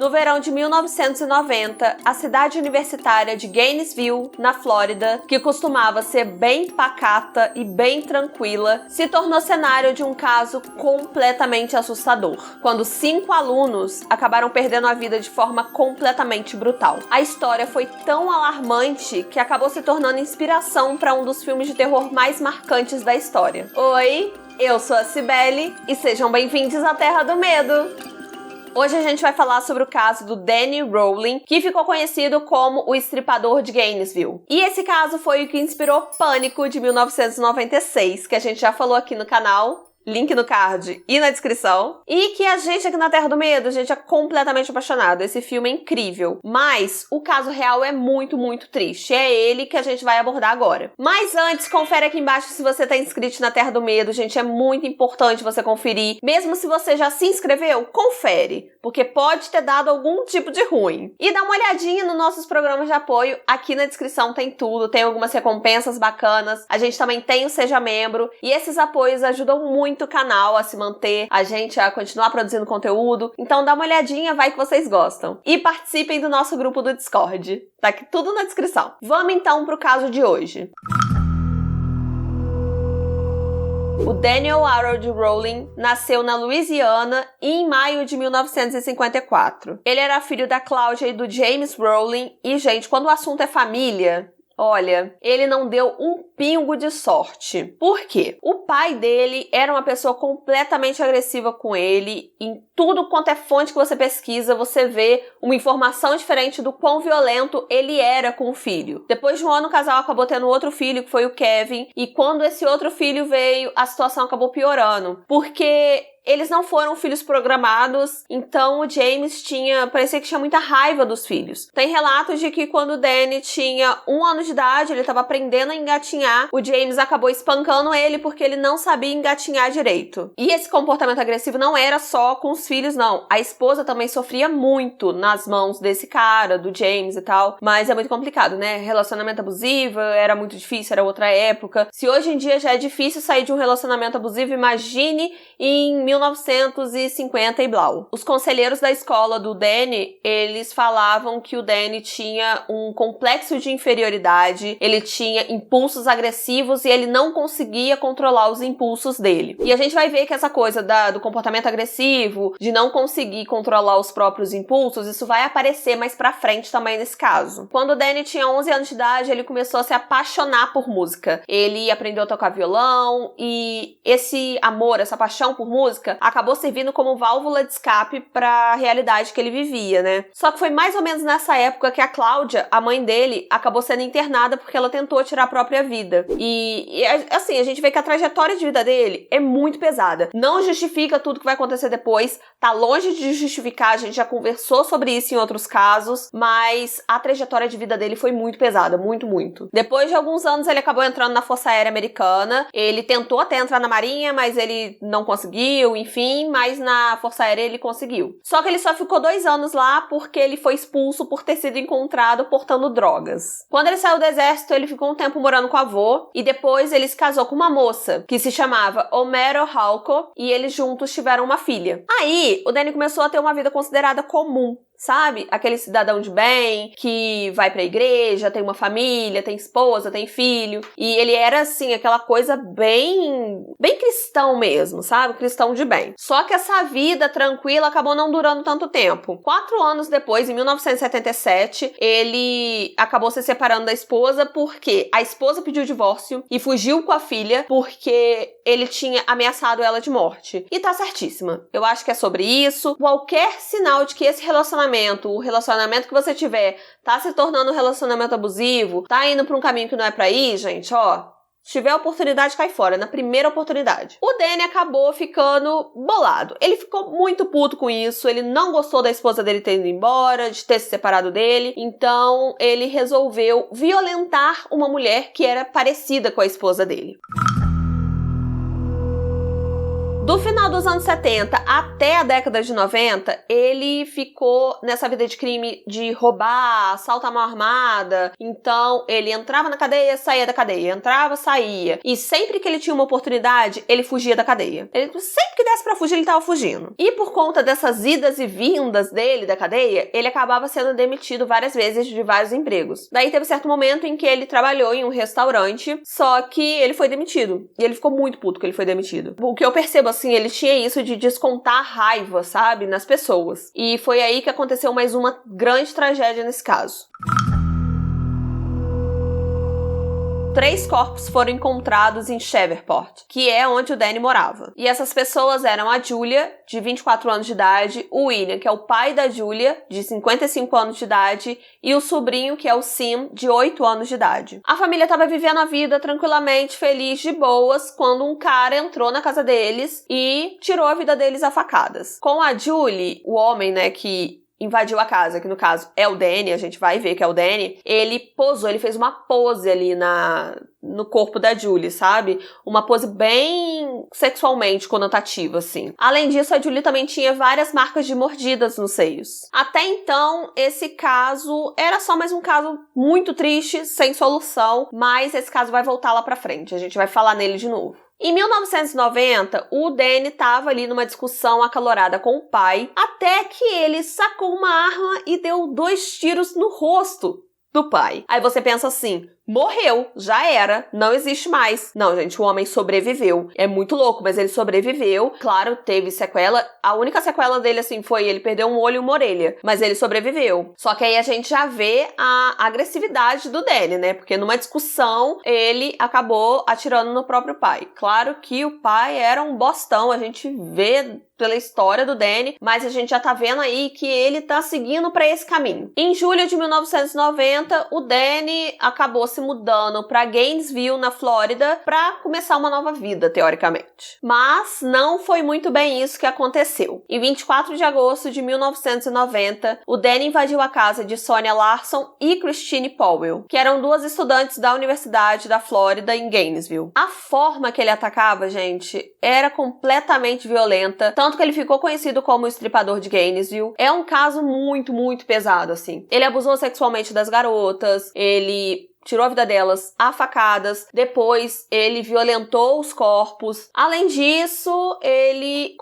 No verão de 1990, a cidade universitária de Gainesville, na Flórida, que costumava ser bem pacata e bem tranquila, se tornou cenário de um caso completamente assustador, quando 5 alunos acabaram perdendo a vida de forma completamente brutal. A história foi tão alarmante que acabou se tornando inspiração para um dos filmes de terror mais marcantes da história. Oi, eu sou a Cibele e sejam bem-vindos à Terra do Medo! Hoje a gente vai falar sobre o caso do Danny Rowling, que ficou conhecido como o Estripador de Gainesville. E esse caso foi o que inspirou Pânico, de 1996, que a gente já falou aqui no canal. Link no card e na descrição. E que a gente aqui na Terra do Medo, a gente é completamente apaixonado. Esse filme é incrível. Mas o caso real é muito, muito triste. É ele que a gente vai abordar agora. Mas antes, confere aqui embaixo se você tá inscrito na Terra do Medo. Gente, é muito importante você conferir. Mesmo se você já se inscreveu, confere. Porque pode ter dado algum tipo de ruim. E dá uma olhadinha nos nossos programas de apoio. Aqui na descrição tem tudo. Tem algumas recompensas bacanas. A gente também tem o Seja Membro. E esses apoios ajudam muito o canal a se manter, a gente a continuar produzindo conteúdo. Então dá uma olhadinha, vai que vocês gostam. E participem do nosso grupo do Discord. Tá aqui tudo na descrição. Vamos então pro caso de hoje. O Daniel Harold Rowling nasceu na Louisiana em maio de 1954. Ele era filho da Claudia e do James Rowling. E, gente, quando o assunto é família, olha, ele não deu um pingo de sorte. Por quê? O pai dele era uma pessoa completamente agressiva com ele. Em tudo quanto é fonte que você pesquisa, você vê uma informação diferente do quão violento ele era com o filho. Depois de um ano, o casal acabou tendo outro filho, que foi o Kevin. E quando esse outro filho veio, a situação acabou piorando. Porque eles não foram filhos programados, então o James parecia que tinha muita raiva dos filhos. Tem relatos de que quando o Danny tinha 1 ano de idade, ele estava aprendendo a engatinhar, o James acabou espancando ele porque ele não sabia engatinhar direito. E esse comportamento agressivo não era só com os filhos, não. A esposa também sofria muito nas mãos desse cara, do James e tal, mas é muito complicado, né? Relacionamento abusivo, era muito difícil, era outra época. Se hoje em dia já é difícil sair de um relacionamento abusivo, imagine em 1950 e blau. Os conselheiros da escola do Danny, eles falavam que o Danny tinha um complexo de inferioridade, ele tinha impulsos agressivos e ele não conseguia controlar os impulsos dele. E a gente vai ver que essa coisa do comportamento agressivo, de não conseguir controlar os próprios impulsos, isso vai aparecer mais pra frente também nesse caso. Quando o Danny tinha 11 anos de idade, ele começou a se apaixonar por música. Ele aprendeu a tocar violão e esse amor, essa paixão por música, acabou servindo como válvula de escape para a realidade que ele vivia, né? Só que foi mais ou menos nessa época que a Cláudia, a mãe dele, acabou sendo internada porque ela tentou tirar a própria vida. E assim, a gente vê que a trajetória de vida dele é muito pesada. Não justifica tudo que vai acontecer depois, tá longe de justificar, a gente já conversou sobre isso em outros casos, mas a trajetória de vida dele foi muito pesada, muito, muito. Depois de alguns anos, ele acabou entrando na Força Aérea Americana, ele tentou até entrar na Marinha, mas ele não conseguiu, enfim, mas na Força Aérea ele conseguiu. Só que ele só ficou 2 anos lá porque ele foi expulso por ter sido encontrado portando drogas. Quando ele saiu do exército, ele ficou um tempo morando com o avô e depois ele se casou com uma moça que se chamava Homero Halco e eles juntos tiveram uma filha. Aí, o Danny começou a ter uma vida considerada comum. Sabe? Aquele cidadão de bem que vai pra igreja, tem uma família, tem esposa, tem filho. E ele era, assim, aquela coisa bem cristão mesmo, sabe? Cristão de bem. Só que essa vida tranquila acabou não durando tanto tempo. 4 anos depois, em 1977, ele acabou se separando da esposa porque a esposa pediu o divórcio e fugiu com a filha porque ele tinha ameaçado ela de morte. E tá certíssima. Eu acho que é sobre isso. Qualquer sinal de que esse o relacionamento que você tiver tá se tornando um relacionamento abusivo, tá indo pra um caminho que não é pra ir, gente, ó, se tiver oportunidade, cai fora, na primeira oportunidade. O Danny acabou ficando bolado. Ele ficou muito puto com isso, ele não gostou da esposa dele ter ido embora, de ter se separado dele, então ele resolveu violentar uma mulher que era parecida com a esposa dele. Do final dos anos 70 até a década de 90, ele ficou nessa vida de crime de roubar, assalto à mão armada. Então, ele entrava na cadeia, saía da cadeia, entrava, saía. E sempre que ele tinha uma oportunidade, ele fugia da cadeia. Ele sempre que desse pra fugir, ele tava fugindo. E por conta dessas idas e vindas dele da cadeia, ele acabava sendo demitido várias vezes de vários empregos. Daí teve certo momento em que ele trabalhou em um restaurante, só que ele foi demitido. E ele ficou muito puto que ele foi demitido. O que eu percebo, assim, ele tinha isso de descontar raiva, sabe, nas pessoas. E foi aí que aconteceu mais uma grande tragédia nesse caso. 3 corpos foram encontrados em Shreveport, que é onde o Danny morava. E essas pessoas eram a Julia, de 24 anos de idade, o William, que é o pai da Julia, de 55 anos de idade, e o sobrinho, que é o Sim, de 8 anos de idade. A família estava vivendo a vida tranquilamente, feliz, de boas, quando um cara entrou na casa deles e tirou a vida deles a facadas. Com a Julie, o homem, né, que invadiu a casa, que no caso é o Danny, a gente vai ver que é o Danny, ele posou, ele fez uma pose ali no corpo da Julie, sabe? Uma pose bem sexualmente conotativa, assim. Além disso, a Julie também tinha várias marcas de mordidas nos seios. Até então, esse caso era só mais um caso muito triste, sem solução, mas esse caso vai voltar lá pra frente, a gente vai falar nele de novo. Em 1990, o Danny estava ali numa discussão acalorada com o pai, até que ele sacou uma arma e deu 2 tiros no rosto do pai. Aí você pensa assim, morreu, já era, não existe mais. Não, gente, o homem sobreviveu. É muito louco, mas ele sobreviveu. Claro, teve sequela. A única sequela dele, assim, foi ele perdeu um olho e uma orelha. Mas ele sobreviveu. Só que aí a gente já vê a agressividade do Danny, né? Porque numa discussão, ele acabou atirando no próprio pai. Claro que o pai era um bostão, a gente vê pela história do Danny, mas a gente já tá vendo aí que ele tá seguindo pra esse caminho. Em julho de 1990, o Danny acabou se mudando pra Gainesville, na Flórida, pra começar uma nova vida, teoricamente. Mas não foi muito bem isso que aconteceu. Em 24 de agosto de 1990, o Danny invadiu a casa de Sonia Larson e Christine Powell, que eram 2 estudantes da Universidade da Flórida em Gainesville. A forma que ele atacava, gente, era completamente violenta, tanto que ele ficou conhecido como o estripador de Gainesville. É um caso muito, muito pesado, assim. Ele abusou sexualmente das garotas, ele tirou a vida delas a facadas, depois ele violentou os corpos. Além disso, ele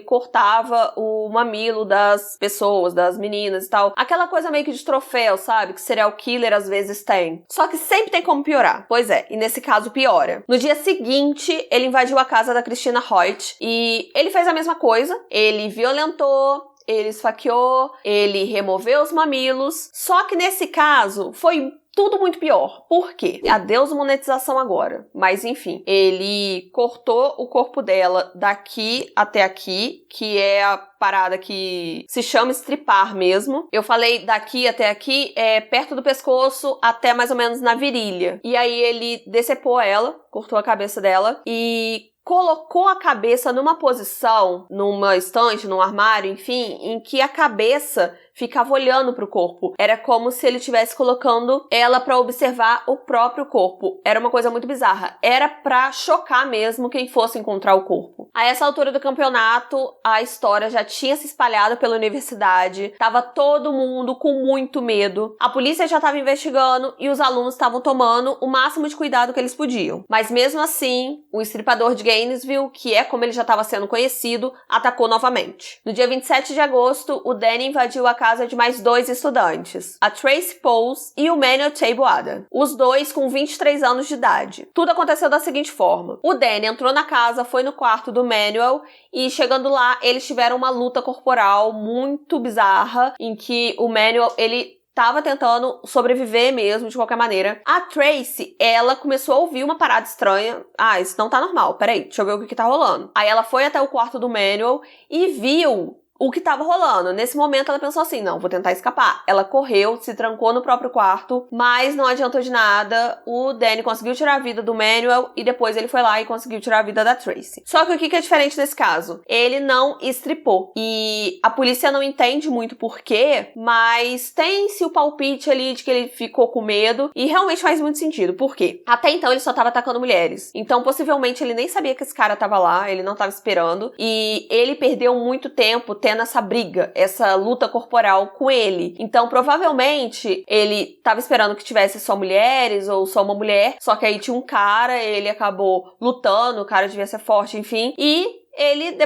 cortava o mamilo das pessoas, das meninas e tal. Aquela coisa meio que de troféu, sabe? Que serial killer às vezes tem. Só que sempre tem como piorar. Pois é, e nesse caso piora. No dia seguinte, ele invadiu a casa da Christina Hoyt e ele fez a mesma coisa. Ele violentou, ele esfaqueou, ele removeu os mamilos. Só que nesse caso, foi tudo muito pior. Por quê? Adeus monetização agora. Mas enfim, ele cortou o corpo dela daqui até aqui, que é a parada que se chama estripar mesmo. Eu falei daqui até aqui, perto do pescoço até mais ou menos na virilha. E aí ele decepou ela, cortou a cabeça dela e colocou a cabeça numa posição, numa estante, num armário, enfim, em que a cabeça ficava olhando pro corpo. Era como se ele estivesse colocando ela pra observar o próprio corpo. Era uma coisa muito bizarra. Era pra chocar mesmo quem fosse encontrar o corpo. A essa altura do campeonato, a história já tinha se espalhado pela universidade. Tava todo mundo com muito medo. A polícia já estava investigando e os alunos estavam tomando o máximo de cuidado que eles podiam. Mas mesmo assim, o estripador de Gainesville, que é como ele já estava sendo conhecido, atacou novamente. No dia 27 de agosto, o Danny invadiu a casa de mais 2 estudantes, a Tracy Pauls e o Manuel Taboada, os 2 com 23 anos de idade. Tudo aconteceu da seguinte forma: o Danny entrou na casa, foi no quarto do Manuel e chegando lá, eles tiveram uma luta corporal muito bizarra, em que o Manuel, ele tava tentando sobreviver mesmo, de qualquer maneira. A Tracy, ela começou a ouvir uma parada estranha. Isso não tá normal, peraí, deixa eu ver o que tá rolando. Aí ela foi até o quarto do Manuel e viu o que tava rolando. Nesse momento ela pensou assim, não, vou tentar escapar. Ela correu, se trancou no próprio quarto, mas não adiantou de nada. O Danny conseguiu tirar a vida do Manuel e depois ele foi lá e conseguiu tirar a vida da Tracy. Só que o que é diferente nesse caso? Ele não estripou. E a polícia não entende muito por quê, mas tem-se o palpite ali de que ele ficou com medo e realmente faz muito sentido. Por quê? Até então ele só tava atacando mulheres. Então possivelmente ele nem sabia que esse cara tava lá, ele não tava esperando e ele perdeu muito tempo tendo essa briga, essa luta corporal com ele. Então provavelmente ele tava esperando que tivesse só mulheres ou só uma mulher, só que aí tinha um cara, ele acabou lutando, o cara devia ser forte, enfim, e ele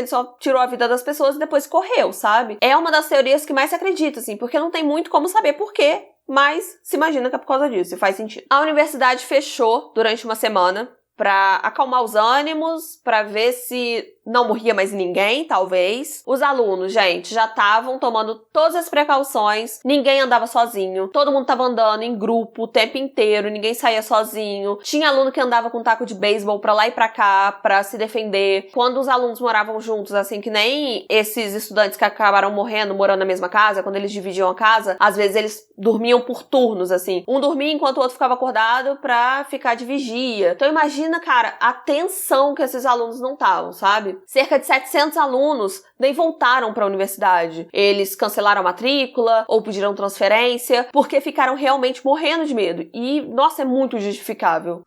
só tirou a vida das pessoas e depois correu, sabe? É uma das teorias que mais se acredita, assim, porque não tem muito como saber por quê, mas se imagina que é por causa disso, e faz sentido. A universidade fechou durante uma semana pra acalmar os ânimos, pra ver se não morria mais ninguém, talvez. Os alunos, gente, já estavam tomando todas as precauções, ninguém andava sozinho, todo mundo tava andando em grupo o tempo inteiro, ninguém saía sozinho. Tinha aluno que andava com taco de beisebol pra lá e pra cá, pra se defender. Quando os alunos moravam juntos, assim, que nem esses estudantes que acabaram morando na mesma casa, quando eles dividiam a casa, às vezes eles dormiam por turnos, assim. Um dormia enquanto o outro ficava acordado pra ficar de vigia. Então imagina, cara, a tensão que esses alunos não estavam, sabe? Cerca de 700 alunos nem voltaram para a universidade. Eles cancelaram a matrícula ou pediram transferência porque ficaram realmente morrendo de medo. E, nossa, é muito justificável.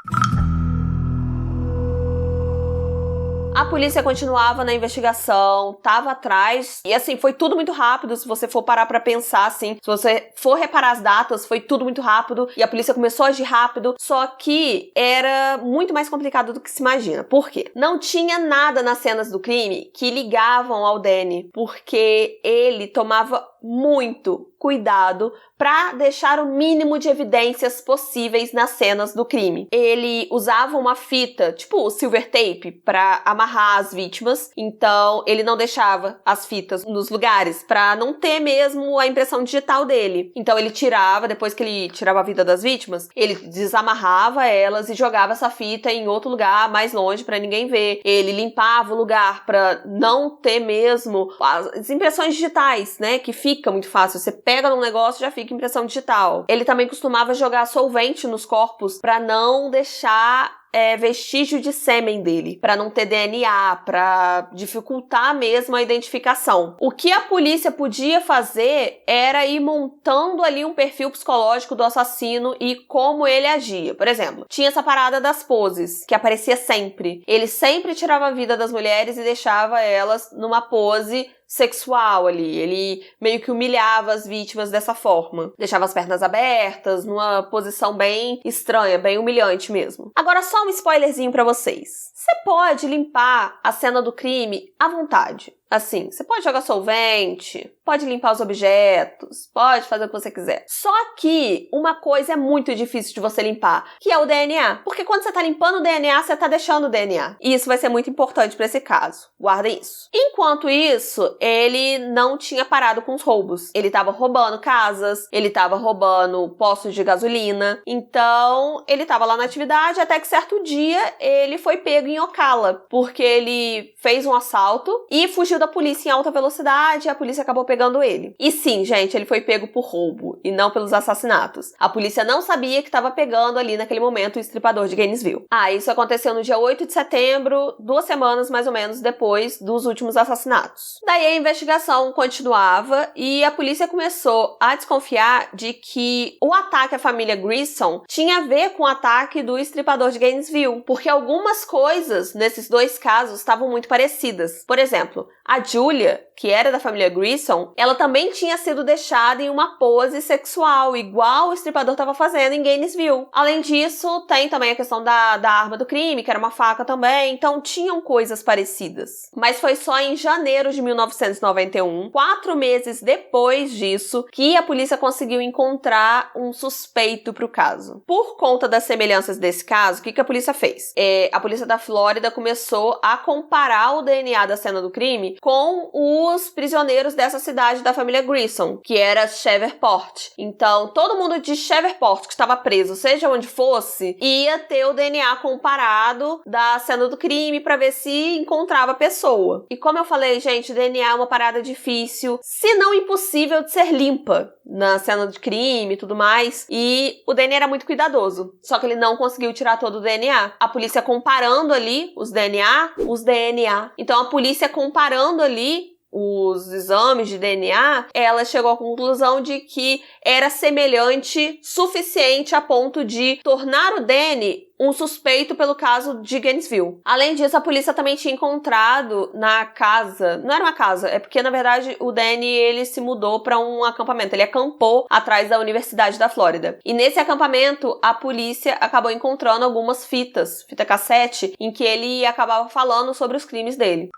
A polícia continuava na investigação, tava atrás, e assim, foi tudo muito rápido, se você for parar pra pensar, assim, se você for reparar as datas, foi tudo muito rápido, e a polícia começou a agir rápido, só que era muito mais complicado do que se imagina. Por quê? Não tinha nada nas cenas do crime que ligavam ao Danny, porque ele tomava muito cuidado para deixar o mínimo de evidências possíveis nas cenas do crime. Ele usava uma fita, tipo o silver tape, para amarrar as vítimas, então ele não deixava as fitas nos lugares para não ter mesmo a impressão digital dele. Então ele tirava, depois que ele tirava a vida das vítimas, ele desamarrava elas e jogava essa fita em outro lugar mais longe para ninguém ver. Ele limpava o lugar para não ter mesmo as impressões digitais, né, que fica muito fácil. Você pega num negócio e já fica impressão digital. Ele também costumava jogar solvente nos corpos para não deixar vestígio de sêmen dele, para não ter DNA, para dificultar mesmo a identificação. O que a polícia podia fazer era ir montando ali um perfil psicológico do assassino e como ele agia. Por exemplo, tinha essa parada das poses, que aparecia sempre. Ele sempre tirava a vida das mulheres e deixava elas numa pose sexual ali. Ele meio que humilhava as vítimas dessa forma. Deixava as pernas abertas, numa posição bem estranha, bem humilhante mesmo. Agora, só um spoilerzinho pra vocês. Você pode limpar a cena do crime à vontade. Assim, você pode jogar solvente, pode limpar os objetos, pode fazer o que você quiser. Só que uma coisa é muito difícil de você limpar, que é o DNA. Porque quando você tá limpando o DNA, você tá deixando o DNA. E isso vai ser muito importante pra esse caso. Guardem isso. Enquanto isso, ele não tinha parado com os roubos. Ele tava roubando casas, ele tava roubando postos de gasolina. Então, ele tava lá na atividade até que certo dia ele foi pego em Ocala, porque ele fez um assalto e fugiu da polícia em alta velocidade e a polícia acabou pegando ele. E sim, gente, ele foi pego por roubo e não pelos assassinatos. A polícia não sabia que estava pegando ali naquele momento o estripador de Gainesville. Isso aconteceu no dia 8 de setembro, 2 semanas mais ou menos depois dos últimos assassinatos. Daí a investigação continuava e a polícia começou a desconfiar de que o ataque à família Grissom tinha a ver com o ataque do estripador de Gainesville, porque algumas coisas nesses dois casos estavam muito parecidas. Por exemplo, a Julia, que era da família Grissom, ela também tinha sido deixada em uma pose sexual, igual o estripador estava fazendo em Gainesville. Além disso, tem também a questão da arma do crime, que era uma faca também, então tinham coisas parecidas. Mas foi só em janeiro de 1991, 4 meses depois disso, que a polícia conseguiu encontrar um suspeito para o caso. Por conta das semelhanças desse caso, o que a polícia fez? A polícia da Flórida começou a comparar o DNA da cena do crime com os prisioneiros dessa cidade da família Grissom, que era Shreveport. Então, todo mundo de Shreveport que estava preso, seja onde fosse, ia ter o DNA comparado da cena do crime para ver se encontrava a pessoa. E como eu falei, gente, o DNA é uma parada difícil, se não impossível de ser limpa na cena de crime e tudo mais, e o DNA era muito cuidadoso, só que ele não conseguiu tirar todo o DNA. A polícia comparando ali os DNA. Então a polícia comparando ali os exames de DNA, ela chegou à conclusão de que era semelhante, suficiente a ponto de tornar o Danny um suspeito pelo caso de Gainesville. Além disso, a polícia também tinha encontrado na casa, não era uma casa, é porque na verdade o Danny ele se mudou para um acampamento, ele acampou atrás da Universidade da Flórida. E nesse acampamento, a polícia acabou encontrando algumas fita cassete, em que ele acabava falando sobre os crimes dele.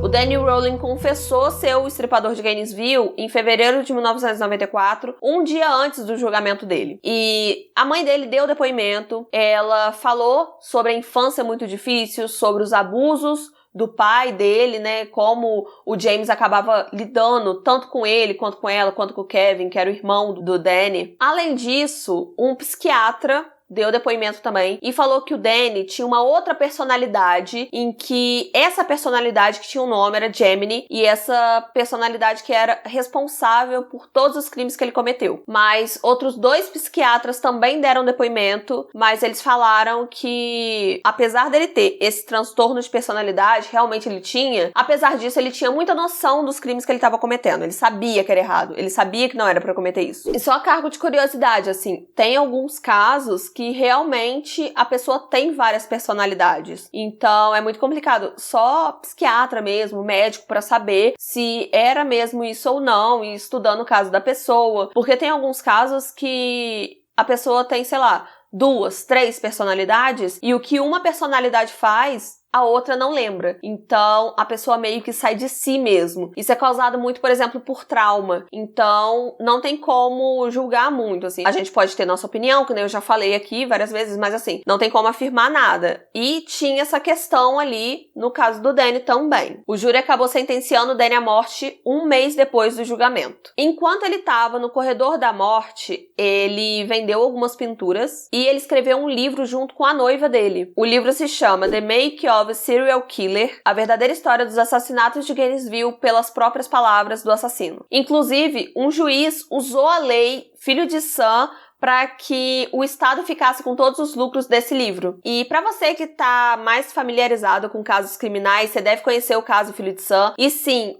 O Danny Rowling confessou ser o estripador de Gainesville em fevereiro de 1994, um dia antes do julgamento dele. E a mãe dele deu depoimento, ela falou sobre a infância muito difícil, sobre os abusos do pai dele, né, como o James acabava lidando tanto com ele, quanto com ela, quanto com o Kevin, que era o irmão do Danny. Além disso, um psiquiatra deu depoimento também e falou que o Danny tinha uma outra personalidade, em que essa personalidade que tinha um nome era Gemini, e essa personalidade que era responsável por todos os crimes que ele cometeu. Mas outros 2 psiquiatras também deram depoimento, mas eles falaram que, apesar dele ter esse transtorno de personalidade, realmente ele tinha, apesar disso ele tinha muita noção dos crimes que ele estava cometendo, ele sabia que era errado, ele sabia que não era pra cometer isso. E só a cargo de curiosidade, assim, tem alguns casos que realmente a pessoa tem várias personalidades. Então é muito complicado. Só psiquiatra mesmo, médico, pra saber se era mesmo isso ou não, e estudando o caso da pessoa. Porque tem alguns casos que a pessoa tem, sei lá, 2, 3 personalidades, e o que uma personalidade faz, a outra não lembra. Então, a pessoa meio que sai de si mesmo. Isso é causado muito, por exemplo, por trauma. Então, não tem como julgar muito, assim. A gente pode ter nossa opinião, que nem eu já falei aqui várias vezes, mas assim, não tem como afirmar nada. E tinha essa questão ali no caso do Danny também. O júri acabou sentenciando o Danny à morte 1 mês depois do julgamento. Enquanto ele estava no corredor da morte, ele vendeu algumas pinturas e ele escreveu um livro junto com a noiva dele. O livro se chama The Make of a Serial Killer, a verdadeira história dos assassinatos de Gainesville pelas próprias palavras do assassino. Inclusive, um juiz usou a lei Filho de Sam para que o Estado ficasse com todos os lucros desse livro. E para você que tá mais familiarizado com casos criminais, você deve conhecer o caso Filho de Sam. E sim,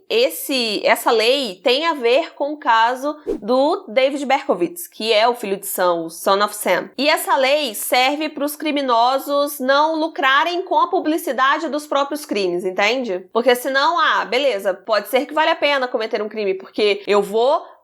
essa lei tem a ver com o caso do David Berkowitz, que é o filho de Sam, o Son of Sam. E essa lei serve para os criminosos não lucrarem com a publicidade dos próprios crimes, entende? Porque senão, beleza, pode ser que vale a pena cometer um crime, porque eu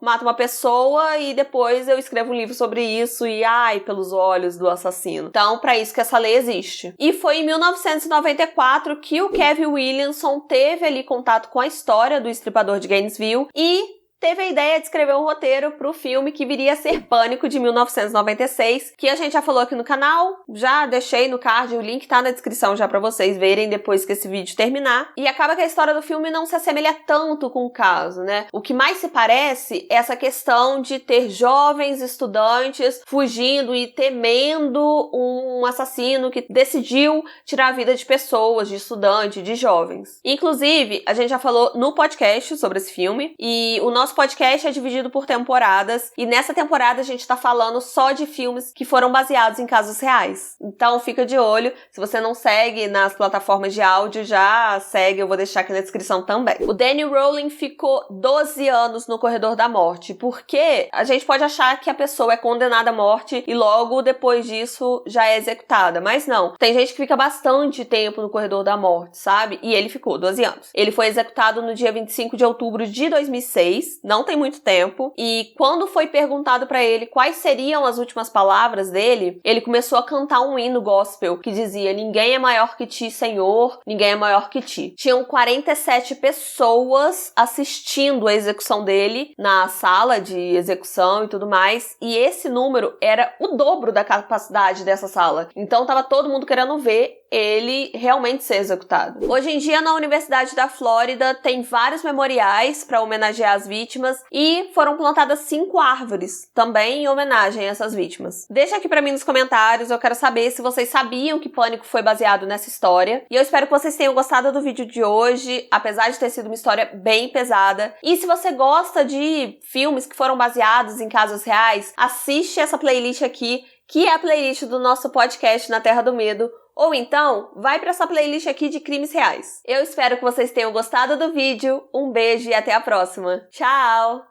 mato uma pessoa e depois eu escrevo um livro sobre isso e, pelos olhos do assassino. Então, para isso que essa lei existe. E foi em 1994 que o Kevin Williamson teve ali contato com a história do estripador de Gainesville e teve a ideia de escrever um roteiro pro filme que viria a ser Pânico, de 1996, que a gente já falou aqui no canal, já deixei no card, o link tá na descrição já pra vocês verem depois que esse vídeo terminar. E acaba que a história do filme não se assemelha tanto com o caso, né? O que mais se parece é essa questão de ter jovens estudantes fugindo e temendo um assassino que decidiu tirar a vida de pessoas, de estudantes, de jovens. Inclusive, a gente já falou no podcast sobre esse filme, e o nosso podcast é dividido por temporadas, e nessa temporada a gente tá falando só de filmes que foram baseados em casos reais. Então fica de olho, se você não segue nas plataformas de áudio, já segue, eu vou deixar aqui na descrição também. O Danny Rowling ficou 12 anos no corredor da morte, porque a gente pode achar que a pessoa é condenada à morte e logo depois disso já é executada, mas não. Tem gente que fica bastante tempo no corredor da morte, sabe? E ele ficou 12 anos. Ele foi executado no dia 25 de outubro de 2006, não tem muito tempo, e quando foi perguntado pra ele quais seriam as últimas palavras dele, ele começou a cantar um hino gospel que dizia: ninguém é maior que ti, Senhor, ninguém é maior que ti. Tinham 47 pessoas assistindo a execução dele na sala de execução e tudo mais, e esse número era o dobro da capacidade dessa sala. Então tava todo mundo querendo ver ele realmente ser executado. Hoje em dia, na Universidade da Flórida, tem vários memoriais para homenagear as vítimas e foram plantadas 5 árvores, também em homenagem a essas vítimas. Deixa aqui para mim nos comentários, eu quero saber se vocês sabiam que Pânico foi baseado nessa história. E eu espero que vocês tenham gostado do vídeo de hoje, apesar de ter sido uma história bem pesada. E se você gosta de filmes que foram baseados em casos reais, assiste essa playlist aqui, que é a playlist do nosso podcast Na Terra do Medo, ou então, vai para essa playlist aqui de crimes reais. Eu espero que vocês tenham gostado do vídeo, um beijo e até a próxima. Tchau!